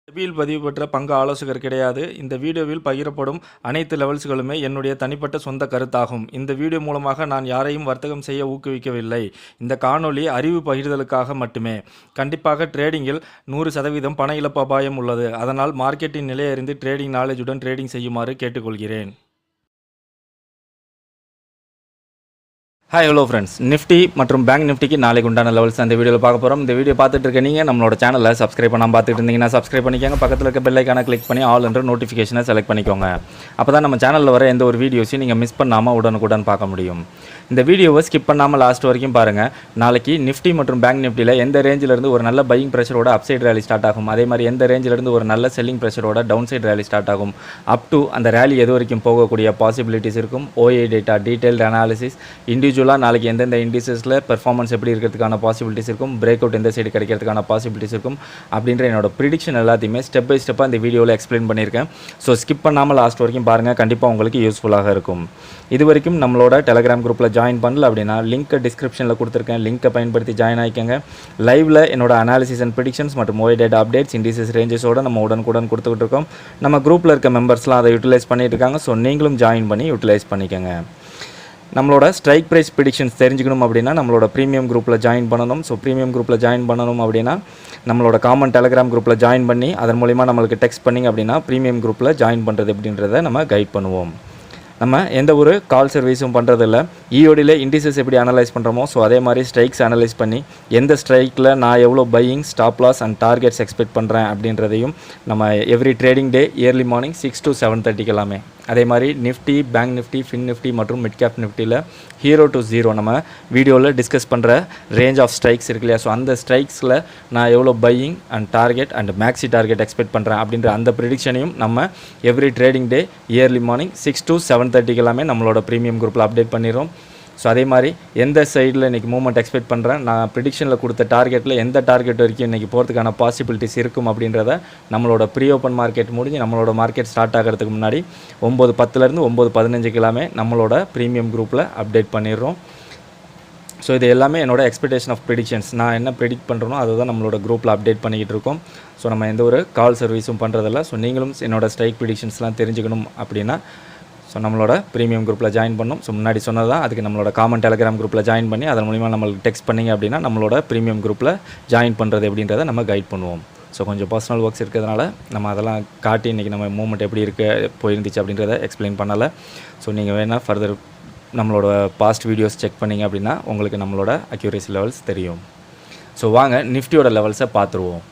செபியில் பதிவு பெற்ற பங்கு ஆலோசகர் கிடையாது. இந்த வீடியோவில் பகிரப்படும் அனைத்து லெவல்ஸ்களுமே என்னுடைய தனிப்பட்ட சொந்த கருத்தாகும். இந்த வீடியோ மூலமாக நான் யாரையும் வர்த்தகம் செய்ய ஊக்குவிக்கவில்லை. இந்த காணொளி அறிவு பகிர்தலுக்காக மட்டுமே. கண்டிப்பாக ட்ரேடிங்கில் 100% பண இழப்பு அபாயம் உள்ளது. அதனால் மார்க்கெட்டின் நிலை அறிந்து ட்ரேடிங் நாலேஜுடன் ட்ரேடிங் செய்யுமாறு கேட்டுக்கொள்கிறேன். ஹாய் ஹலோ ஃப்ரெண்ட்ஸ், நிஃப்டி மற்றும் பேங்க் நிஃப்டிக்கு நாளைக்கு உண்டான லெவல்ஸ் அந்த வீடியோவில் பார்க்க போகிறோம். இந்த வீடியோ பார்த்துட்டு இருக்க நீங்கள் நம்மளோட சேனலை சப்ஸ்கிரைப் பண்ணாமல் பார்த்துட்டு இருந்தீங்கன்னா சப்ஸ்கிரைப் பண்ணிக்கோங்க. பக்கத்தில் இருக்க பெல் ஐக்கானை கிளிக் பண்ணி ஆல் என்ற நோட்டிஃபிகேஷனை செலக்ட் பண்ணிக்கோங்க. அப்போ தான் நம்ம சேனலில் வர எந்த ஒரு வீடியோஸையும் நீங்கள் மிஸ் பண்ணாமல் உடனுக்குடன் பார்க்க முடியும். இந்த வீடியோவை ஸ்கிப் பண்ணாமல் லாஸ்ட் வரைக்கும் பாருங்கள். நாளைக்கு நிஃப்டி மற்றும் பேங்க் நிஃப்டியில் எந்த ரேஞ்சிலிருந்து ஒரு நல்ல பையிங் ப்ரெஷரோட அப்சைட் ரேலி ஸ்டார்ட் ஆகும், அதே மாதிரி எந்த ரேஞ்சிலிருந்து ஒரு நல்ல செல்லிங் ப்ரெஷரோட டவுன் சைட் ரேலி ஸ்டார்ட் ஆகும், அப் டு அந்த ரேலி எது வரைக்கும் போகக்கூடிய பாசிபிலிட்டிஸ் இருக்கும், ஓஏ டேட்டா டீட்டெயில்டு அனாலிசிஸ், இண்டிவிஜுவலாக நாளைக்கு எந்தெந்த இண்டிசஸில் பெர்ஃபார்மன்ஸ் எப்படி இருக்கிறதுக்கான பாசிபிலிட்டிஸ் இருக்கும், பிரேக் அவுட் எந்த சைடு கிடைக்கிறதுக்கான பாசிபிலிட்டிஸ் இருக்கும் அப்படின்ற என்னோட ப்ரிடிக்ஷன் எல்லாத்தையுமே ஸ்டெப் பை ஸ்டெப்பாக இந்த வீடியோவில் எக்ஸ்பிளைன் பண்ணியிருக்கேன். ஸோ ஸ்கிப் பண்ணாமல் லாஸ்ட் வரைக்கும் பாருங்கள், கண்டிப்பாக உங்களுக்கு யூஸ்ஃபுல்லாக இருக்கும். இது வரைக்கும் நம்மளோட டெலகிராம் குரூப்பில் ஜாயின் பண்ணல அப்படின்னா லிங்க்கை டிஸ்கிரிப்ஷனில் கொடுத்துருக்கேன். லிங்க்கை பயன்படுத்தி ஜாயின் ஆகிக்கங்க. லைவில் என்னோட அனாலிசிஸ் அண்ட் ப்ரிடிக்ஷன்ஸ் மற்றும் ஓஏ டேட்டா அப்டேட்ஸ் இண்டிசஸ் ரேஞ்சஸோடு நம்ம உடனுக்குடன் கொடுத்துக்கிட்டு இருக்கோம். நம்ம குரூப்பில் இருக்க மெம்பர்ஸ்லாம் அதை யூட்டிலைஸ் பண்ணிட்டு இருக்காங்க. ஸோ நீங்களும் ஜாயின் பண்ணி யூட்டிலைஸ் பண்ணிக்கோங்க. நம்மளோட ஸ்ட்ரைக் ப்ரைஸ் ப்ரிடிக்ஷன்ஸ் தெரிஞ்சுக்கணும் அப்படின்னா நம்மளோட ப்ரீமியம் குரூப்பில் ஜாயின் பண்ணணும். ஸோ ப்ரீமியம் குரூப்பில் ஜாயின் பண்ணணும் அப்படின்னா நம்மளோட காமன் டெலகிராம் குரூப்பில் ஜாயின் பண்ணி அதன் மூலிமா நம்மளுக்கு டெக்ஸ்ட் பண்ணிங்க அப்படின்னா ப்ரீமியம் குரூப்பில் ஜாயின் பண்ணுறது அப்படின்றத நம்ம கைட் பண்ணுவோம். நம்ம எந்த ஒரு கால் சர்வீஸும் பண்ணுறதில்ல. இஓடியில் இண்டிசஸ் எப்படி அனலைஸ் பண்ணுறோமோ ஸோ அதே மாதிரி ஸ்ட்ரைக்ஸ் அனலைஸ் பண்ணி எந்த ஸ்ட்ரைக்கில் நான் எவ்வளோ buying, stop loss and targets expect பண்ணுறேன் அப்படின்றதையும் நம்ம every trading day early morning 6 to 7:30 எல்லாமே. அதே மாதிரி Nifty, bank Nifty, fin Nifty மற்றும் மிட் கேப் நிஃப்டியில் 0 to 0 நம்ம வீடியோவில் டிஸ்கஸ் பண்ணுற ரேஞ்ச் ஆஃப் ஸ்ட்ரைக்ஸ் இருக்கு இல்லையா, ஸோ அந்த ஸ்ட்ரைக்ஸில் நான் எவ்வளோ buying and target and maxi target expect பண்ணுறேன் அப்படின்ற அந்த ப்ரிடிக்ஷனையும் நம்ம every trading day early morning 6 to 7:30 எல்லாமே நம்மளோட ப்ரீமியம் குரூப்பில் அப்டேட் பண்ணிடுறோம். ஸோ அதே மாதிரி எந்த சைடில் இன்றைக்கி மூவ்மெண்ட் எக்ஸ்பெக்ட் பண்ணுறேன், நான் ப்ரிடிக்ஷனில் கொடுத்த டார்கெட்டில் எந்த டார்கெட் வரைக்கும் இன்றைக்கி போகிறதுக்கான பாசிபிலிட்டிஸ் இருக்கும் அப்படின்றத நம்மளோட ப்ரீ ஓப்பன் மார்க்கெட் முடிஞ்சு நம்மளோட மார்க்கெட் ஸ்டார்ட் ஆகிறதுக்கு முன்னாடி 9:10 9:15 எல்லாமே நம்மளோட ப்ரீமியம் குரூப்பில் அப்டேட் பண்ணிடுறோம். ஸோ இது எல்லாமே என்னோட எக்ஸ்பெக்டேஷன் ஆஃப் ப்ரிடிக்ஷன்ஸ். நான் என்ன ப்ரிடிக்ட் பண்ணுறனோ அதை தான் நம்மளோட குரூப்பில் அப்டேட் பண்ணிக்கிட்டு இருக்கோம். ஸோ நம்ம எந்த ஒரு கால் சர்வீஸும் பண்ணுறதில்ல. ஸோ நீங்களும் என்னோடய ஸ்ட்ரைக் ப்ரிடிக்ஷன்ஸ்லாம் தெரிஞ்சுக்கணும் அப்படின்னா ஸோ நம்மளோட ப்ரீமியம் குரூப்பில் ஜாயின் பண்ணணும். ஸோ முன்னாடி சொன்னது தான், அதுக்கு நம்மளோட காமன் டெலகிராம் குரூப்பில் ஜாயின் பண்ணி அதன் மூலிமா நம்மளுக்கு டெக்ஸ்ட் பண்ணிங்க அப்படின்னா நம்மளோட ப்ரீமியம் குரூப்பில் ஜாயின் பண்ணுறது எப்படின்றத நம்ம கைட் பண்ணுவோம். ஸோ கொஞ்சம் பர்சனல் ஒர்க்ஸ் இருக்கிறதுனால நம்ம அதெல்லாம் காட்டி இன்றைக்கி நம்ம மூவ்மெண்ட் எப்படி போயிருந்துச்சு அப்படின்றத எக்ஸ்பிளைன் பண்ணலை. ஸோ நீங்கள் வேணால் ஃபர்தர் நம்மளோட பாஸ்ட் வீடியோஸ் செக் பண்ணிங்க அப்படின்னா உங்களுக்கு நம்மளோட அக்யூரேசி லெவல்ஸ் தெரியும். ஸோ வாங்க நிஃப்டியோட லெவல்ஸை பார்த்துருவோம்.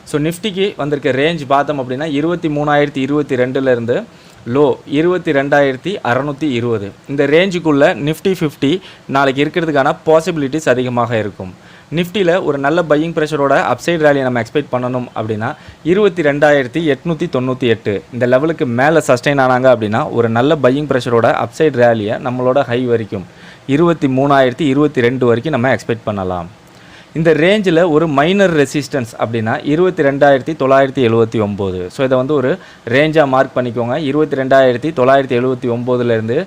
ஸோ நிஃப்டிக்கு வந்திருக்க ரேஞ்ச் பார்த்தோம் அப்படின்னா 23,022 லோ 22,620. இந்த ரேஞ்சுக்குள்ளே நிஃப்டி 50 நாளைக்கு இருக்கிறதுக்கான பாசிபிலிட்டிஸ் அதிகமாக இருக்கும். நிஃப்டியில் ஒரு நல்ல பையிங் ப்ரெஷரோட அப்சைட் ரேலியை நம்ம எக்ஸ்பெக்ட் பண்ணணும் அப்படின்னா 22,898 இந்த லெவலுக்கு மேலே சஸ்டெயின் ஆனாங்க அப்படின்னா ஒரு நல்ல பையிங் ப்ரெஷரோட அப்சைட் ரேலியை நம்மளோட ஹை வரைக்கும் 23,022 வரைக்கும் நம்ம எக்ஸ்பெக்ட் பண்ணலாம். இந்த ரேஞ்சில் ஒரு மைனர் ரெசிஸ்டன்ஸ் அப்படின்னா 22,979. ஸோ இதை வந்து ஒரு ரேஞ்சாக மார்க் பண்ணிக்கோங்க. 22,979லேருந்து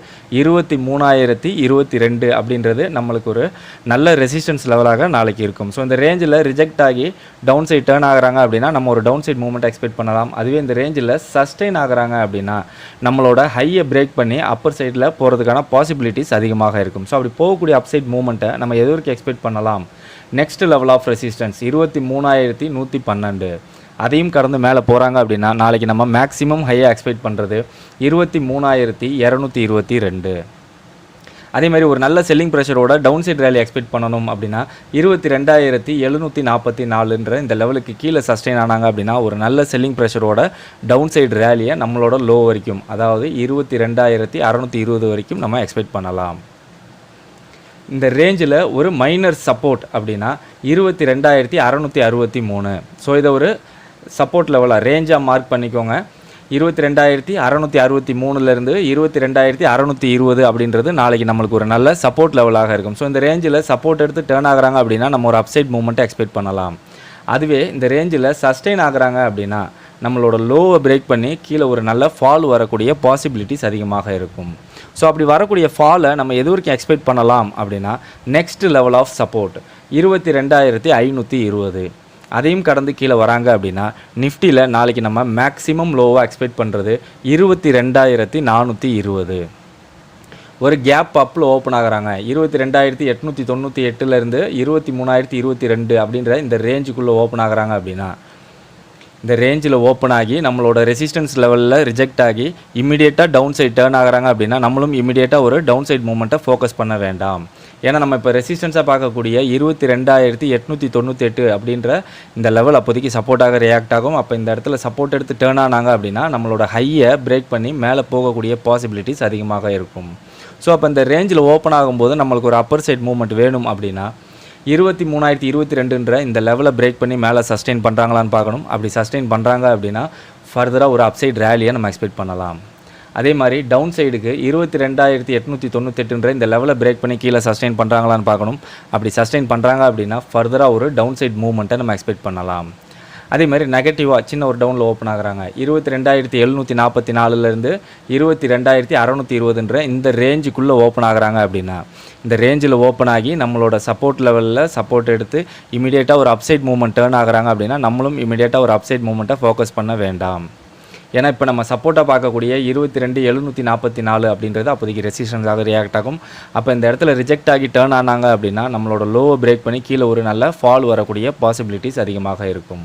23,022 அப்படின்றது நம்மளுக்கு ஒரு நல்ல ரெசிஸ்டன்ஸ் லெவலாக நாளைக்கு இருக்கும். ஸோ இந்த ரேஞ்சில் ரிஜெக்ட் ஆகி டவுன் சைட் டேர்ன் ஆகிறாங்க அப்படின்னா நம்ம ஒரு டவுன் சைட் மூவ்மெண்ட் எக்ஸ்பெக்ட் பண்ணலாம். அதுவே இந்த ரேஞ்சில் சஸ்டெயின் ஆகிறாங்க அப்படின்னா நம்மளோட ஹையை பிரேக் பண்ணி அப்பர் சைடில் போகிறதுக்கான பாசிபிலிட்டிஸ் அதிகமாக இருக்கும். ஸோ அப்படி போகக்கூடிய அப்சைட் மூவ்மெண்ட்டை நம்ம எது வரைக்கும் எக்ஸ்பெக்ட் பண்ணலாம், நெக்ஸ்ட் லெவல் ஆஃப் ரெசிஸ்டன்ஸ் 23,112. அதையும் கடந்து மேலே போகிறாங்க அப்படின்னா நாளைக்கு நம்ம மேக்ஸிமம் ஹையாக எக்ஸ்பெக்ட் பண்ணுறது 23,222. அதே மாதிரி ஒரு நல்ல செல்லிங் ப்ரெஷரோட டவுன் சைட் ரேலி எக்ஸ்பெக்ட் பண்ணணும் அப்படின்னா 22,744 இந்த லெவலுக்கு கீழே சஸ்டெயின் ஆனாங்க அப்படின்னா ஒரு நல்ல செல்லிங் ப்ரெஷரோட டவுன் சைட் ரேலியை நம்மளோட லோ வரைக்கும், அதாவது 22,620 வரைக்கும் நம்ம எக்ஸ்பெக்ட் பண்ணலாம். இந்த ரேஞ்சில் ஒரு மைனர் சப்போர்ட் அப்படின்னா 22,663. ஸோ இதை ஒரு சப்போர்ட் லெவலாக ரேஞ்சாக மார்க் பண்ணிக்கோங்க. 22,663லேருந்து 22,620 அப்படின்றது நாளைக்கு நம்மளுக்கு ஒரு நல்ல சப்போர்ட் லெவலாக இருக்கும். ஸோ இந்த ரேஞ்சில் சப்போர்ட் எடுத்து டேர்ன் ஆகுறாங்க அப்படின்னா நம்ம ஒரு அப்சைட் மூவ்மெண்ட்டை எக்ஸ்பெக்ட் பண்ணலாம். அதுவே இந்த ரேஞ்சில் சஸ்டெயின் ஆகுறாங்க அப்படின்னா நம்மளோட லோவை பிரேக் பண்ணி கீழே ஒரு நல்ல ஃபால் வரக்கூடிய பாசிபிலிட்டிஸ் அதிகமாக இருக்கும். ஸோ அப்படி வரக்கூடிய ஃபாலை நம்ம எது வரைக்கும் எக்ஸ்பெக்ட் பண்ணலாம் அப்படின்னா நெக்ஸ்ட் லெவல் ஆஃப் சப்போர்ட் 22,520. அதையும் கடந்து கீழே வராங்க அப்படின்னா நிஃப்டியில் நாளைக்கு நம்ம மேக்ஸிமம் லோவாக எக்ஸ்பெக்ட் பண்ணுறது 22,420. ஒரு கேப் அப்பில் ஓப்பன் ஆகிறாங்க 22,898லேருந்து 23,022 அப்படின்ற இந்த ரேஞ்சுக்குள்ளே ஓப்பன் ஆகிறாங்க அப்படின்னா இந்த ரேஞ்சில் ஓப்பன் ஆகி நம்மளோட ரெசிஸ்டன்ஸ் லெவலில் ரிஜெக்ட் ஆகி இமீடியட்டாக டவுன் சைட் டேர்ன் ஆகிறாங்க அப்படின்னா நம்மளும் இமீடியட்டாக ஒரு டவுன் சைட் மூமெண்ட்டை ஃபோக்கஸ் பண்ண வேண்டாம். ஏன்னா நம்ம இப்போ ரெசிஸ்டன்ஸாக பார்க்கக்கூடிய 22,898 அப்படின்ற இந்த லெவல் அப்போதைக்கு சப்போர்ட்டாக ரியாக்ட் ஆகும். அப்போ இந்த இடத்துல சப்போர்ட் எடுத்து டேர்ன் ஆனாங்க அப்படின்னா நம்மளோட ஹையை பிரேக் பண்ணி மேலே போகக்கூடிய பாசிபிலிட்டிஸ் அதிகமாக இருக்கும். ஸோ அப்போ இந்த ரேஞ்சில் ஓப்பன் ஆகும்போது நம்மளுக்கு ஒரு அப்பர் சைட் மூவ்மெண்ட் வேணும் அப்படின்னா 23,022ன்ற இந்த லெவலை பிரேக் பண்ணி மேலே சஸ்டெயின் பண்ணுறாங்களான்னு பார்க்கணும். அப்படி சஸ்டெயின் பண்ணுறாங்க அப்படின்னா ஃபர்தராக ஒரு அப்சைட் ரேலியை நம்ம எக்ஸ்பெக்ட் பண்ணலாம். அதே மாதிரி டவுன் சைடுக்கு 22,898ன்ற இந்த லெவலை பிரேக் பண்ணி கீழே சஸ்டெயின் பண்ணுறாங்களான்னு பார்க்கணும். அப்படி சஸ்டெயின் பண்ணுறாங்க அப்படின்னா ஃபர்தராக ஒரு டவுன் சைட் மூவ்மெண்ட்டை நம்ம எக்ஸ்பெக்ட் பண்ணலாம். அதே மாதிரி நெகட்டிவாக சின்ன ஒரு டவுனில் ஓப்பன் ஆகுறாங்க 22,744லேருந்து 22,620ன்ற இந்த ரேஞ்சுக்குள்ளே ஓப்பன் ஆகுறாங்க அப்படின்னா இந்த ரேஞ்சில் ஓப்பன் ஆகி நம்மளோட சப்போர்ட் லெவலில் சப்போர்ட் எடுத்து இமீடியட்டாக ஒரு அப்சைட் மூவ்மெண்ட் டேர்ன் ஆகுறாங்க அப்படின்னா நம்மளும் இமீடியட்டாக ஒரு அப்சைட் மூவ்மெண்ட்டை ஃபோக்கஸ் பண்ண வேண்டாம். ஏன்னா இப்போ நம்ம சப்போர்ட்டாக பார்க்கக்கூடிய 22,744 அப்படின்றது அப்போதைக்கு ரெசிஸ்டன்ஸாக ரியாக்ட் ஆகும். அப்போ இந்த இடத்துல ரிஜெக்ட் ஆகி டேர்ன் ஆனாங்க அப்படின்னா நம்மளோட லோவை பிரேக் பண்ணி கீழே ஒரு நல்ல ஃபால் வரக்கூடிய பாசிபிலிட்டிஸ் அதிகமாக இருக்கும்.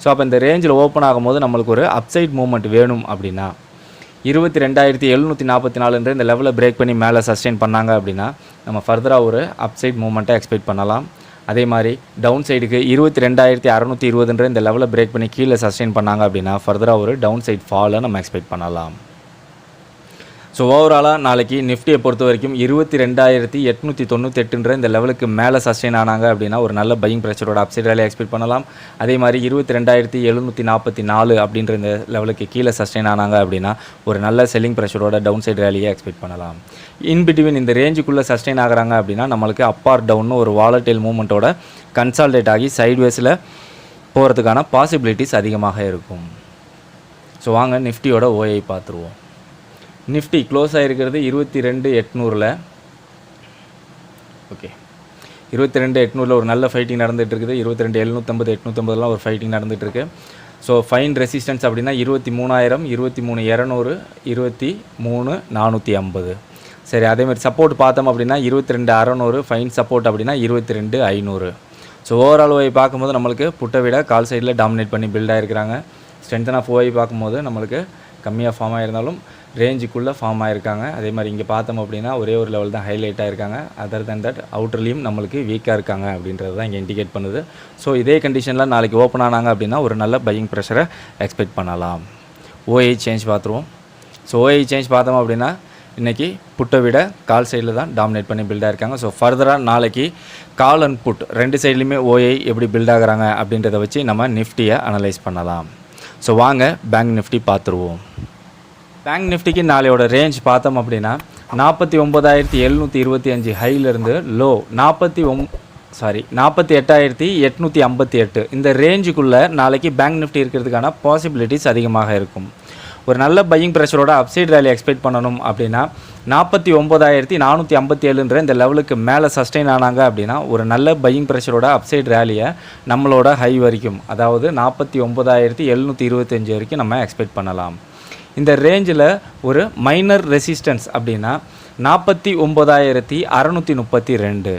ஸோ அப்போ இந்த ரேஞ்சில் ஓப்பன் ஆகும்போது நம்மளுக்கு ஒரு அப்சைட் மூவ்மெண்ட் வேணும் அப்படின்னா 22,744ன்ற இந்த லெவலை பிரேக் பண்ணி மேலே சஸ்டெயின் பண்ணாங்க அப்படின்னா நம்ம ஃபர்தராக ஒரு அப்சைட் மூவ்மெண்ட்டை எக்ஸ்பெக்ட் பண்ணலாம். அதே மாதிரி டவுன் சைடுக்கு 22,620ன்ற இந்த லெவலை பிரேக் பண்ணி கீழே சஸ்டெயின் பண்ணாங்க அப்படின்னா ஃபர்தராக ஒரு டவுன் சைட் ஃபாலை நம்ம எக்ஸ்பெக்ட் பண்ணலாம். ஸோ ஓவராலாக நாளைக்கு நிஃப்டியை பொறுத்த வரைக்கும் 22,898ன்ற இந்த லெவலுக்கு மேலே சஸ்டெயின் ஆனாங்க அப்படின்னா ஒரு நல்ல பையிங் ப்ரெஷரோட அப்சைட் ரேலியை எக்ஸ்பெக்ட் பண்ணலாம். அதே மாதிரி 22,744 அப்படின்ற இந்த லெவலுக்கு கீழே சஸ்டெயின் ஆனாங்க அப்படின்னா ஒரு நல்ல செல்லிங் ப்ரெஷரோட டவுன் சைட் ரேலியை எக்ஸ்பெக்ட் பண்ணலாம். இன் பிட்வீன் இந்த ரேஞ்சுக்குள்ளே சஸ்டெயின் ஆகிறாங்க அப்படின்னா நம்மளுக்கு அப் ஆர் டவுன் ஒரு வாலட்டைல் மூவ்மெண்ட்டோட கன்சால்டேட் ஆகி சைட்வேஸில் போகிறதுக்கான பாசிபிலிட்டிஸ் அதிகமாக இருக்கும். ஸோ வாங்க நிஃப்டியோட ஓஐ பார்த்துருவோம். நிஃப்டி க்ளோஸ் ஆகிருக்கிறது 22,800ல். ஓகே 22,800ல் ஒரு நல்ல ஃபைட்டிங் நடந்துகிட்ருக்குது. 22,750 850லாம் ஒரு ஃபைட்டிங் நடந்துகிட்ருக்கு. ஸோ ஃபைன் ரெசிஸ்டன்ஸ் அப்படின்னா 23,000 23,200 23,450. சரி அதேமாதிரி சப்போர்ட் பார்த்தோம் அப்படின்னா 22,600 ஃபைன் சப்போர்ட் அப்படின்னா 22,500. ஸோ ஓவரால் ஓஐ பார்க்கும்போது நம்மளுக்கு புட்டை விட கால் சைடில் டாமினேட் பண்ணி பில்ட் ஆகிருக்கிறாங்க. ஸ்ட்ரென்த் ஆஃப் ஓஐ பார்க்கும்போது நம்மளுக்கு கம்மியாக ஃபார்ம் ஆகிருந்தாலும் ரேஞ்சுக்குள்ளே ஃபார்ம் ஆகிருக்காங்க. அதே மாதிரி இங்கே பார்த்தோம் அப்படின்னா ஒரே ஒரு லெவல் தான் ஹைலைட் ஆகிருக்காங்க. அதர் தேன் தட் அவுட்டர்லேயும் நம்மளுக்கு வீக்காக இருக்காங்க அப்படின்றது தான் இங்கே இண்டிகேட் பண்ணுது. ஸோ இதே கண்டிஷனில் நாளைக்கு ஓப்பன் ஆனாங்க அப்படின்னா ஒரு நல்ல பையிங் ப்ரெஷரை எக்ஸ்பெக்ட் பண்ணலாம். ஓஐ சேஞ்ச் பார்த்துருவோம். ஸோ ஓஐ சேஞ்ச் பார்த்தோம் அப்படின்னா இன்றைக்கி புட்டை விட கால் சைடில் தான் டாமினேட் பண்ணி பில்டாக இருக்காங்க. ஸோ ஃபர்தராக நாளைக்கு கால் அண்ட் புட் ரெண்டு சைட்லேயுமே ஓஐ எப்படி பில்ட் ஆகுறாங்க அப்படின்றத வச்சு நம்ம நிஃப்டியை அனலைஸ் பண்ணலாம். ஸோ வாங்க பேங்க் நிஃப்டி பார்த்துருவோம். பேங்க் நிஃப்டிக்கு நாளையோட ரேஞ்ச் பார்த்தோம் அப்படின்னா 49,725 ஹையிலேருந்து லோ 48,858 இந்த ரேஞ்சுக்குள்ளே நாளைக்கு பேங்க் நிஃப்டி இருக்கிறதுக்கான பாசிபிலிட்டிஸ் அதிகமாக இருக்கும். ஒரு நல்ல பையிங் ப்ரெஷரோட அப்சைட் ரேலி எக்ஸ்பெக்ட் பண்ணணும் அப்படின்னா 49,457ன்ற இந்த லெவலுக்கு மேலே சஸ்டெயின் ஆனாங்க அப்படின்னா ஒரு நல்ல பையிங் ப்ரெஷரோட அப்சைட் ரேலியை நம்மளோட ஹை வரைக்கும் அதாவது 49,725 வரைக்கும் நம்ம எக்ஸ்பெக்ட் பண்ணலாம். இந்த ரேஞ்சில் ஒரு மைனர் ரெசிஸ்டன்ஸ் அப்படின்னா 49,632.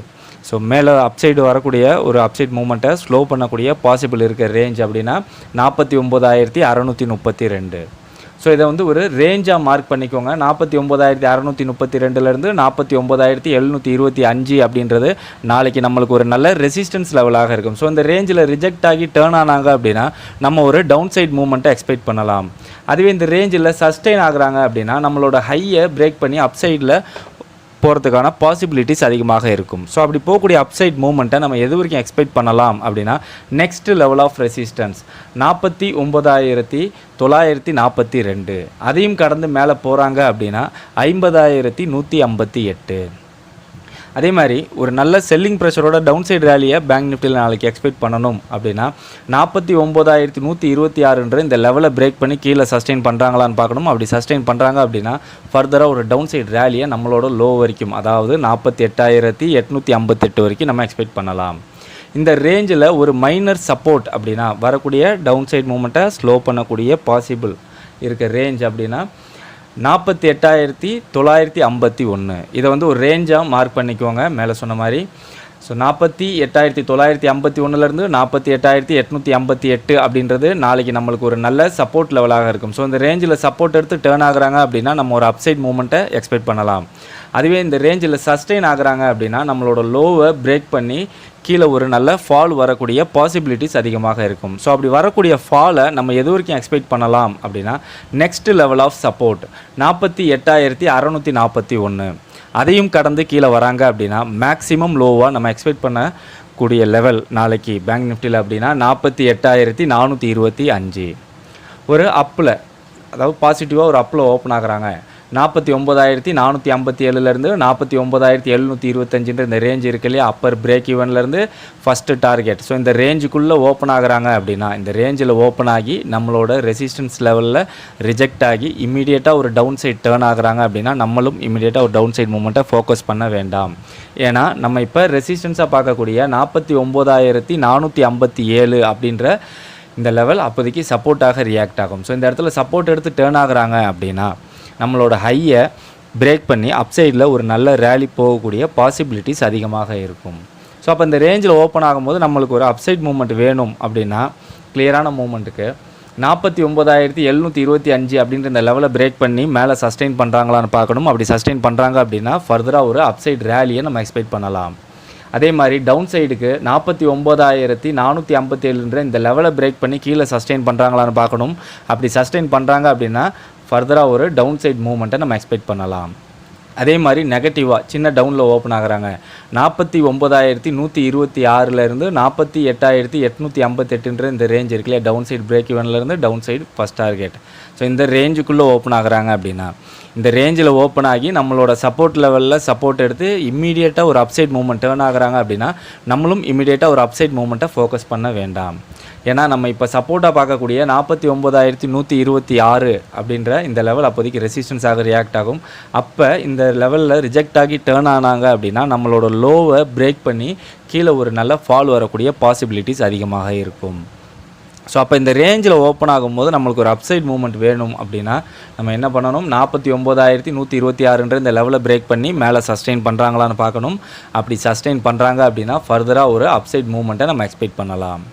ஸோ மேலே அப்சைடு வரக்கூடிய ஒரு அப்சைட் மூமெண்ட்டை ஸ்லோ பண்ணக்கூடிய பாசிபிள் இருக்க ரேஞ்ச் அப்படின்னா 49,632. ஸோ இதை வந்து ஒரு ரேஞ்சாக மார்க் பண்ணிக்கோங்க. 49,632லேருந்து 49,725 அப்படின்றது நாளைக்கு நம்மளுக்கு ஒரு நல்ல ரெசிஸ்டன்ஸ் லெவலாக இருக்கும். ஸோ இந்த ரேஞ்சில் ரிஜெக்ட் ஆகி டேர்ன் ஆனாங்க அப்படின்னா நம்ம ஒரு டவுன் சைட் மூவ்மெண்ட்டை எக்ஸ்பெக்ட் பண்ணலாம். அதுவே இந்த ரேஞ்சில் சஸ்டெயின் ஆகுறாங்க அப்படின்னா நம்மளோட ஹையை பிரேக் பண்ணி அப்சைடில் போகிறதுக்கான பாசிபிலிட்டிஸ் அதிகமாக இருக்கும். ஸோ அப்படி போகக்கூடிய அப்சைட் மூவ்மெண்ட்டை நம்ம எது வரைக்கும் எக்ஸ்பெக்ட் பண்ணலாம் அப்படின்னா நெக்ஸ்ட் லெவல் ஆஃப் ரெசிஸ்டன்ஸ் 49,942. அதையும் கடந்து மேலே போகிறாங்க அப்படின்னா 50,158. அதே மாதிரி ஒரு நல்ல செல்லிங் ப்ரெஷரோட டவுன் சைடு ரேலியை பேங்க் நிஃப்டியில் நாளைக்கு எக்ஸ்பெக்ட் பண்ணணும் அப்படின்னா 49,126ன்ற இந்த லெவலை பிரேக் பண்ணி கீழே சஸ்டெயின் பண்ணுறாங்களான்னு பார்க்கணும். அப்படி சஸ்டெயின் பண்ணுறாங்க அப்படின்னா ஃபர்தராக ஒரு டவுன் சைடு ரேலியை நம்மளோட லோ வரைக்கும் அதாவது 48,858 வரைக்கும் நம்ம எக்ஸ்பெக்ட் பண்ணலாம். இந்த ரேஞ்சில் ஒரு மைனர் சப்போர்ட் அப்படின்னா வரக்கூடிய டவுன் சைட் மூமெண்ட்டை ஸ்லோ பண்ணக்கூடிய பாசிபிள் இருக்க ரேஞ்ச் அப்படின்னா 48,951. இதை வந்து ஒரு ரேஞ்சாக மார்க் பண்ணிக்கோங்க மேலே சொன்ன மாதிரி. ஸோ 48,951லேருந்து 48,858 அப்படின்றது நாளைக்கு நம்மளுக்கு ஒரு நல்ல சப்போர்ட் லெவலாக இருக்கும். ஸோ இந்த ரேஞ்சில் சப்போர்ட் எடுத்து டேர்ன் ஆகுறாங்க அப்படின்னா நம்ம ஒரு அப்சைட் மூமெண்ட்டை எக்ஸ்பெக்ட் பண்ணலாம். அதுவே இந்த ரேஞ்சில் சஸ்டெயின் ஆகுறாங்க அப்படின்னா நம்மளோட லோவை பிரேக் பண்ணி கீழே ஒரு நல்ல ஃபால் வரக்கூடிய பாசிபிலிட்டிஸ் அதிகமாக இருக்கும். ஸோ அப்படி வரக்கூடிய ஃபாலை நம்ம எது வரைக்கும் எக்ஸ்பெக்ட் பண்ணலாம் அப்படின்னா நெக்ஸ்ட் லெவல் ஆஃப் சப்போர்ட் 48,641. அதையும் கடந்து கீழே வராங்க அப்படின்னா மேக்ஸிமம் லோவாக நம்ம எக்ஸ்பெக்ட் பண்ணக்கூடிய லெவல் நாளைக்கு பேங்க் நிஃப்டியில் அப்படின்னா 48,425. ஒரு அப்பில் அதாவது பாசிட்டிவாக ஒரு அப்பில் ஓப்பன் ஆகுறாங்க. 49,457லேருந்து 49,725 இந்த ரேஞ்ச் இருக்கு இல்லையா, அப்பர் பிரேக் ஈவன்லேருந்து ஃபஸ்ட்டு டார்கெட். ஸோ இந்த ரேஞ்சுக்குள்ளே ஓப்பன் ஆகுறாங்க அப்படின்னா இந்த ரேஞ்சில் ஓப்பன் ஆகி நம்மளோட ரெசிஸ்டன்ஸ் லெவலில் ரிஜெக்ட் ஆகி இமீடியட்டாக ஒரு டவுன் சைட் டேர்ன் ஆகுறாங்க அப்படின்னா நம்மளும் இமீடியட்டாக ஒரு டவுன் சைட் மூமெண்ட்டை ஃபோக்கஸ் பண்ண வேண்டாம். ஏன்னா நம்ம இப்போ ரெசிஸ்டன்ஸாக பார்க்கக்கூடிய 49,457 அப்படின்ற இந்த லெவல் அப்போதைக்கு சப்போர்ட்டாக ரியாக்ட் ஆகும். ஸோ இந்த இடத்துல சப்போர்ட் எடுத்து டேர்ன் ஆகுறாங்க அப்படின்னா நம்மளோட ஹையை பிரேக் பண்ணி அப்சைடில் ஒரு நல்ல ரேலி போகக்கூடிய பாசிபிலிட்டிஸ் அதிகமாக இருக்கும். ஸோ அப்போ இந்த ரேஞ்சில் ஓப்பன் ஆகும்போது நம்மளுக்கு ஒரு அப்சைட் மூமெண்ட் வேணும் அப்படின்னா கிளியரான மூமெண்ட்டுக்கு 49,725 அப்படின்ற இந்த லெவலை பிரேக் பண்ணி மேலே சஸ்டெயின் பண்ணுறாங்களான்னு பார்க்கணும். அப்படி சஸ்டெயின் பண்ணுறாங்க அப்படின்னா ஃபர்தராக ஒரு அப்சைட் ரேலியை நம்ம எக்ஸ்பெக்ட் பண்ணலாம். அதே மாதிரி டவுன் சைடுக்கு 49,457ன்ற இந்த லெவலை பிரேக் பண்ணி கீழே சஸ்டெயின் பண்ணுறாங்களான்னு பார்க்கணும். அப்படி சஸ்டெயின் பண்ணுறாங்க அப்படின்னா ஃபர்தராக ஒரு டவுன் சைட் மூமெண்ட்டை நம்ம எக்ஸ்பெக்ட் பண்ணலாம். அதே மாதிரி நெகட்டிவாக சின்ன டவுனில் ஓப்பன் ஆகுறாங்க. 49,126லேருந்து 48,858ன்ற இந்த ரேஞ்ச் இருக்குல்லையா, டவுன் சைட் பிரேக் ஈவன்லேருந்து down side first target. So இந்த ரேஞ்சுக்குள்ளே ஓப்பன் ஆகுறாங்க அப்படின்னா இந்த ரேஞ்சில் ஓப்பன் ஆகி நம்மளோட சப்போர்ட் லெவலில் சப்போர்ட் எடுத்து இம்மீடியட்டாக ஒரு அப்சைட் மூமெண்ட் டேர்ன் ஆகுறாங்க அப்படின்னா நம்மளும் இம்மீடியட்டாக ஒரு அப்சைட் மூமெண்ட்டை ஃபோக்கஸ் பண்ண வேண்டாம். ஏன்னா நம்ம இப்போ சப்போர்ட்டாக பார்க்கக்கூடிய 49,126 அப்படின்ற இந்த லெவல் அப்போதைக்கு ரெசிஸ்டன்ஸாக ரியாக்ட் ஆகும். அப்போ இந்த லெவலில் ரிஜெக்ட் ஆகி டேர்ன் ஆனாங்க அப்படின்னா நம்மளோட லோவை பிரேக் பண்ணி கீழே ஒரு நல்ல ஃபால் வரக்கூடிய பாசிபிலிட்டிஸ் அதிகமாக இருக்கும். ஸோ அப்போ இந்த ரேஞ்சில் ஓப்பன் ஆகும்போது நம்மளுக்கு ஒரு அப்சைட் மூமெண்ட் வேணும் அப்படின்னா நம்ம என்ன பண்ணணும், 49,126ன்ற இந்த லெவலை பிரேக் பண்ணி மேலே சஸ்டெயின் பண்ணுறாங்களான்னு பார்க்கணும். அப்படி சஸ்டெயின் பண்ணுறாங்க அப்படின்னா ஃபர்தராக ஒரு அப்சைட் மூமெண்ட்டை நம்ம எக்ஸ்பெக்ட் பண்ணலாம்.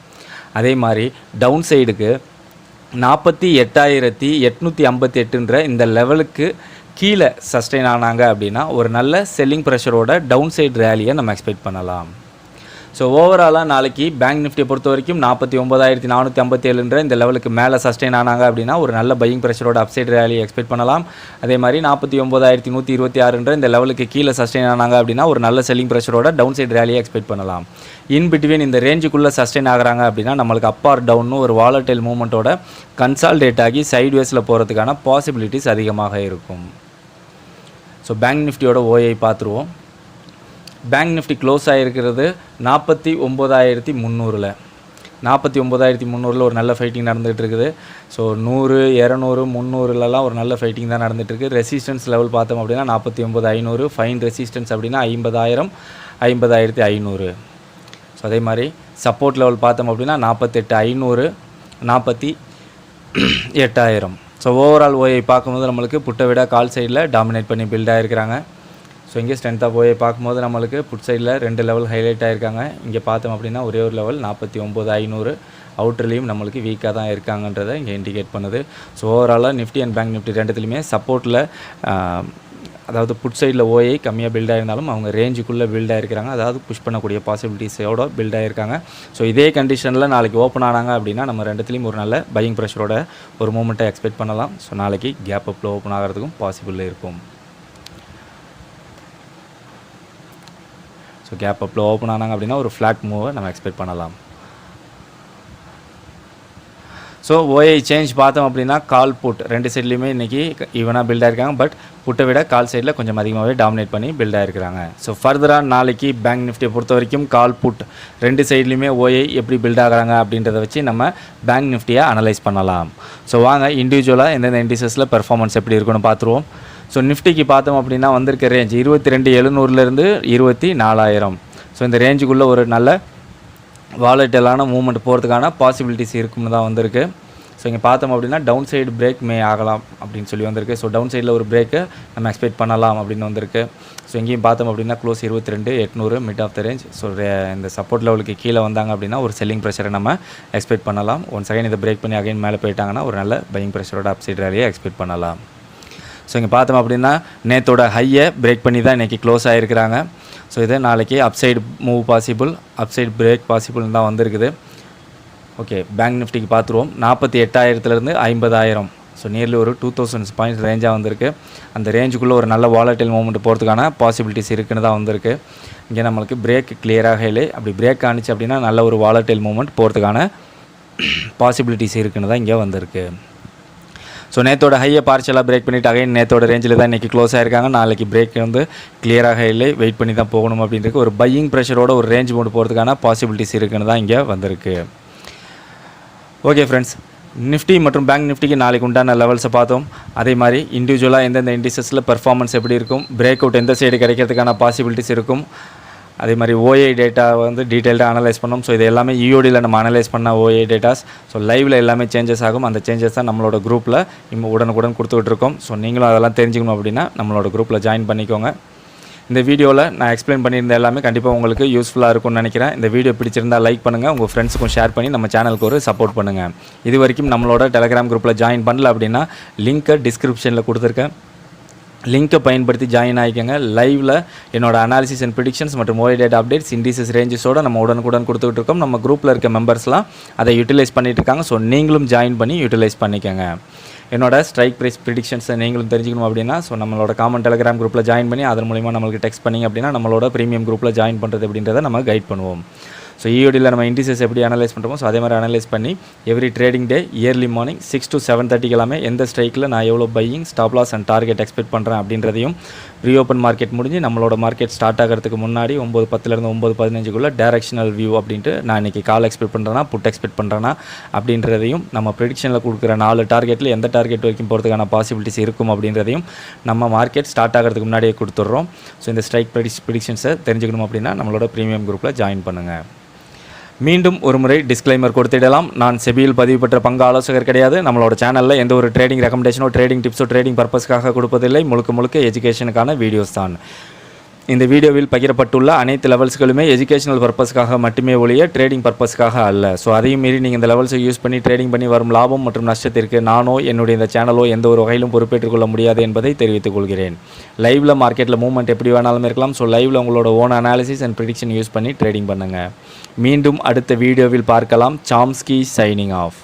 அதே மாதிரி டவுன் சைடுக்கு 48,858ன்ற இந்த லெவலுக்கு கீழே சஸ்டெயின் ஆனாங்க அப்படின்னா ஒரு நல்ல செல்லிங் ப்ரெஷரோட டவுன் சைடு ரேலியை நம்ம எக்ஸ்பெக்ட் பண்ணலாம். ஸோ ஓவராலாக நாளைக்கு பேங்க் நிஃப்டியை பொறுத்த வரைக்கும் 49,457ன்ற இந்த லெவலுக்கு மேலே சஸ்டெயின் ஆனாங்க அப்படின்னா ஒரு நல்ல பையிங் ப்ரெஷரோட அப்சைட் ரேலியை எக்ஸ்பெக்ட் பண்ணலாம். அதே மாதிரி 49,126ன்ற இந்த லெவலுக்கு கீழே சஸ்டெயின் ஆனாங்க அப்படின்னா ஒரு நல்ல செல்லிங் ப்ரெஷரோட டவுன் சைடு ரேலியை எக்ஸ்பெக்ட் பண்ணலாம். இன் பிட்வீன் இந்த ரேஞ்சுக்குள்ளே சஸ்டெயின் ஆகுறாங்க அப்படின்னா நம்மளுக்கு அப் ஆர் டவுன்னு ஒரு வாலடைல் மூமெண்ட்டோட கன்சால்டேட் ஆகி சைட்வேஸில் போகிறதுக்கான பாசிபிலிட்டிஸ் அதிகமாக இருக்கும். ஸோ பேங்க் நிஃப்டியோட ஓஐ பார்த்துருவோம். Bank Nifty close ஆகிருக்கிறது 49,300. 49,300 ஒரு நல்ல ஃபைட்டிங் நடந்துகிட்டு இருக்குது. ஸோ 100, 200, 300லலாம் ஒரு நல்ல ஃபைட்டிங் தான் நடந்துகிட்ருக்கு. ரெசிஸ்டன்ஸ் லெவல் பார்த்தோம் அப்படின்னா 49,500, ஃபைன் ரெசிஸ்டன்ஸ் அப்படின்னா 50,000, 50,500. ஸோ அதே மாதிரி சப்போர்ட் லெவல் பார்த்தோம் அப்படின்னா 48,500, 48,000. ஸோ ஓவரால் ஓஐ பார்க்கும்போது நம்மளுக்கு புட்டை விட கால் சைடில் டாமினேட் பண்ணி பில்ட் ஆகிருக்கிறாங்க. ஸோ இங்கே ஸ்ட்ரென்த் ஆஃப் ஓஐ பார்க்கும்போது நம்மளுக்கு புட் சைடில் 2 லெவல் ஹைலைட் ஆகிருக்காங்க. இங்கே பார்த்தோம் அப்படின்னா ஒரே ஒரு லெவல் 49,500 அவுட்டர்லேயும் நம்மளுக்கு வீக்காக தான் இருக்காங்கன்றதை இங்கே இண்டிகேட் பண்ணுது. ஸோ ஓவராலாக நிஃப்டி அண்ட் பேங்க் நிஃப்டி ரெண்டுத்துலையுமே சப்போர்ட்டில் அதாவது புட் சைடில் ஓஐ கம்மியாக பில்ட் ஆகிருந்தாலும் அவங்க ரேஞ்சுக்குள்ளே பில்ட் ஆகிருக்கிறாங்க, அதாவது புஷ் பண்ணக்கூடிய பாசிபிலிட்டிஸோட பில்ட் ஆகிருக்காங்க. ஸோ இதே கண்டிஷனில் நாளைக்கு ஓப்பன் ஆனாங்க அப்படின்னா நம்ம ரெண்டுத்துலேயும் ஒரு நல்ல பையிங் ப்ரெஷரோட ஒரு மூமெண்ட்டை எக்ஸ்பெக்ட் பண்ணலாம். ஸோ நாளைக்கு கேப் அப்பில் ஓப்பன் ஆகிறதுக்கும் பாசிபிள் இருக்கும். ஸோ கேப் அப்பில் ஓப்பன் ஆனாங்க அப்படின்னா ஒரு ஃப்ளாட் மூவை நம்ம எக்ஸ்பெக்ட் பண்ணலாம். ஸோ ஓஐ சேஞ்ச் பார்த்தோம் அப்படின்னா கால் புட் ரெண்டு சைட்லேயுமே இன்றைக்கி ஈவனாக பில்ட் ஆகிருக்காங்க. பட் புட்டை விட கால் சைடில் கொஞ்சம் அதிகமாகவே டாமினேட் பண்ணி பில்ட் ஆகிருக்கிறாங்க. ஸோ ஃபர்தராக நாளைக்கு பேங்க் நிஃப்டியை பொறுத்த வரைக்கும் கால் புட் ரெண்டு சைட்லேயுமே ஓஐ எப்படி பில்ட் ஆகிறாங்க அப்படின்றத வச்சு நம்ம பேங்க் நிஃப்டியை அனலைஸ் பண்ணலாம். ஸோ வாங்க இண்டிவிஜுவலாக எந்தெந்த இண்டிசஸில் பெர்ஃபார்மன்ஸ் எப்படி இருக்குன்னு பார்த்துருவோம். ஸோ நிஃப்டிக்கு பார்த்தோம் அப்படின்னா வந்திருக்க ரேஞ்ச் 22,700லேருந்து 24,000. ஸோ இந்த ரேஞ்சுக்குள்ளே ஒரு நல்ல வாலட்டிலான மூவ்மெண்ட் போகிறதுக்கான பாசிபிலிட்டிஸ் இருக்குன்னு தான் வந்திருக்கு. ஸோ இங்கே பார்த்தோம் அப்படின்னா டவுன் சைடு பிரேக் மே ஆகலாம் அப்படின்னு சொல்லி வந்திருக்கு. ஸோ டவுன் சைடில் ஒரு பிரேக்கை நம்ம எக்ஸ்பெக்ட் பண்ணலாம் அப்படின்னு வந்திருக்கு. ஸோ இங்கேயும் பார்த்தோம் அப்படின்னா close 22,800 mid of the range. So இந்த சப்போர்ட் லெவலுக்கு கீழே வந்தாங்க அப்படின்னா ஒரு செல்லிங் ப்ரெஷரை நம்ம எக்ஸ்பெக்ட் பண்ணலாம். ஒன் செகண்ட் இதை பிரேக் பண்ணி அகைன் மேலே போயிட்டாங்கன்னா ஒரு நல்ல பையிங் ப்ரெஷரோட அப்சைட் ரேலியை எக்ஸ்பெக்ட் பண்ணலாம். ஸோ இங்கே பார்த்தோம் அப்படின்னா நேத்தோட ஹையை பிரேக் பண்ணி தான் இன்றைக்கி க்ளோஸ் ஆகிருக்கிறாங்க. ஸோ இது நாளைக்கு upside move possible, upside break பாசிபிள்னு தான் வந்திருக்குது. ஓகே, பேங்க் நிஃப்டிக்கு பார்த்துருவோம். 48,000 50,000. ஸோ நியர்லி ஒரு 2000 பாயிண்ட்ஸ் ரேஞ்சாக வந்திருக்கு. அந்த ரேஞ்சுக்குள்ளே ஒரு நல்ல வாலட்டைல் மூவ்மெண்ட் போகிறதுக்கான பாசிபிலிட்டிஸ் இருக்குன்னு தான் வந்திருக்கு. இங்கே நம்மளுக்கு பிரேக் கிளியராக இல்லை. அப்படி பிரேக் ஆனிச்சு அப்படின்னா நல்ல ஒரு வாலட்டைல் மூவ்மெண்ட் போகிறதுக்கான பாசிபிலிட்டிஸ் இருக்குன்னு தான் இங்கே வந்திருக்கு. ஸோ நேத்தோட ஹையை பார்ஷலாக பிரேக் பண்ணிவிட்டு அகைன் நேத்தோட ரேஞ்சில் தான் இன்றைக்கி க்ளோஸ் ஆகிருக்காங்க. நாளைக்கு பிரேக் வந்து கிளியராக இல்லை, வெயிட் பண்ணி தான் போகணும் அப்படின்றது ஒரு பையிங் ப்ரெஷரோட ஒரு ரேஞ்ச் மூவ் போகிறதுக்கான பாசிபிலிட்டிஸ் இருக்குன்னு தான் இங்கே வந்திருக்கு. ஓகே ஃப்ரெண்ட்ஸ், நிஃப்டி மற்றும் பேங்க் நிஃப்டிக்கு நாளைக்கு உண்டான லெவல்ஸை பார்த்தோம். அதே மாதிரி இண்டிவிஜுவலாக எந்தெந்த இண்டிசஸில் பெர்ஃபார்மன்ஸ் எப்படி இருக்கும், பிரேக் அவுட் எந்த சைடு கிடைக்கிறதுக்கான பாசிபிலிட்டிஸ் இருக்கும், அதே மாதிரி ஓஏ டேட்டா வந்து டீட்டெயில்டாக அனலைஸ் பண்ணோம். ஸோ இது எல்லாமே இஓடியில் நம்ம அனலைஸ் பண்ண ஓஏ டேட்டாஸ். ஸோ லைவில் எல்லாமே சேஞ்சஸ் ஆகும். அந்த சேஞ்சஸ் தான் நம்மளோட குரூப்பில் நம்ம உடனுக்குடன் கொடுத்துக்கிட்டு இருக்கோம். ஸோ நீங்களும் அதெல்லாம் தெரிஞ்சுக்கணும் அப்படின்னா நம்மளோட குரூப்பில் ஜாயின் பண்ணிக்கோங்க. இந்த வீடியோவில் நான் எக்ஸ்பிளைன் பண்ணியிருந்த எல்லாமே கண்டிப்பாக உங்களுக்கு யூஸ்ஃபுல்லாக இருக்கும்னு நினைக்கிறேன். இந்த வீடியோ பிடிச்சிருந்தால் லைக் பண்ணுங்கள், உங்கள் ஃப்ரெண்ட்ஸுக்கும் ஷேர் பண்ணி நம்ம சேனலுக்கு ஒரு சப்போர்ட் பண்ணுங்கள். இது வரைக்கும் நம்மளோட டெலகிராம் குரூப்பில் ஜாயின் பண்ணல அப்படின்னா லிங்க்கை டிஸ்கிரிப்ஷனில் கொடுத்துருக்கேன். லிங்க்கை பயன்படுத்தி ஜாயின் ஆகிக்கோங்க. லைவில் என்னோட அனாலிசிஸ் அண்ட் ப்ரிடிக்ஷன்ஸ் மற்றும் ஓஏ டேட்டா அப்டேட்ஸ் இண்டிசஸ் ரேஞ்சஸோடு நம்ம உடனுக்குடன் கொடுத்துக்கிட்டு இருக்கோம். நம்ம குரூப்பில் இருக்க மெம்பர்ஸ்லாம் அதை யூட்டிலைஸ் பண்ணிகிட்டு இருக்காங்க. ஸோ நீங்களும் ஜாயின் பண்ணி யூட்டிலைஸ் பண்ணிக்கோங்க. என்னோட ஸ்ட்ரைக் ப்ரைஸ் ப்ரிடிக்ஷன்ஸை நீங்களும் தெரிஞ்சுக்கணும் அப்படின்னா ஸோ நம்மளோட காமன் டெலகிராம் குரூப்பில் ஜாயின் பண்ணி அதன் மூலிமா நம்மளுக்கு டெக்ஸ்ட் பண்ணிங்க அப்படின்னா நம்மளோட ப்ரீமியம் குரூப்பில் ஜாயின் பண்ணுறது அப்படின்றத நம்ம கைட் பண்ணுவோம். ஸோ இஓடியில் நம்ம இண்டிசஸ் எப்படி அனலைஸ் பண்ணுறோமோ ஸோ அதே மாதிரி அனலைஸ் பண்ணி every trading day early morning 6 to 7:30 எல்லாமே எந்த ஸ்ட்ரைக்கில் நான் எவ்வளோ buying, stop loss and target expect பண்ணுறேன் அப்படின்றதையும் ப்ரீ ஓப்பன் மார்க்கெட் முடிஞ்சு நம்மளோட மார்க்கெட் ஸ்டார்ட் ஆகிறதுக்கு முன்னாடி 9:10 9:15 டைரக்ஷனல் வியூ அப்படின்ட்டு நான் இன்றைக்கி கால் எக்ஸ்பெக்ட் பண்ணுறேன்னா புட் எக்ஸ்பெக்ட் பண்ணுறேன்னா அப்படின்றதையும் நம்ம ப்ரெடிக்ஷனில் கொடுக்குற 4 டார்கெட்டில் எந்த டார்கெட் வரைக்கும் போகிறதுக்கான பாசிபிலிட்டிஸ் இருக்கும் அப்படின்றதையும் நம்ம மார்க்கெட் ஸ்டார்ட் ஆகிறதுக்கு முன்னாடியே கொடுத்துட்றோம். ஸோ இந்த ஸ்ட்ரைக் ப்ரெடிக்ஷன்ஸை தெரிஞ்சுக்கணும் அப்படின்னா நம்மளோட ப்ரீமியம் குரூப்பில் ஜாயின் பண்ணுங்கள். மீண்டும் ஒரு முறை டிஸ்க்ளைமர் கொடுத்திடலாம். நான் செபியில் பதிவு பெற்ற பங்கு ஆலோசகர் கிடையாது. நம்மளோட சேனலில் எந்த ஒரு ட்ரேடிங் ரெக்கமெண்டேஷனோ ட்ரேடிங் டிப்ஸோ ட்ரேடிங் பர்பஸ்க்காக கொடுப்பதில்லை. முழுக்க எஜுகேஷனுக்கான வீடியோஸ் தான். இந்த வீடியோவில் பகிரப்பட்டுள்ள அனைத்து லெவல்ஸ்களுமே எஜுகேஷனல் பர்பஸ்க்காக மட்டுமே ஒழிய ட்ரேடிங் பர்பஸ்க்காக அல்ல. ஸோ அதையும் மீறி நீங்கள் இந்த லெவல்ஸை யூஸ் பண்ணி ட்ரேடிங் பண்ணி வரும் லாபம் மற்றும் நஷ்டத்திற்கு நானோ என்னுடைய இந்த சேனலோ எந்த ஒரு வகையிலும் பொறுப்பேற்றுக் கொள்ள முடியாது என்பதை தெரிவித்துக் கொள்கிறேன். லைவில் மார்க்கெட்டில் மூவ்மெண்ட் எப்படி வேணாலும் இருக்கலாம். ஸோ லைவில் உங்களோட own analysis and prediction use பண்ணி ட்ரேடிங் பண்ணுங்கள். மீண்டும் அடுத்த வீடியோவில் பார்க்கலாம். Chomsky signing off.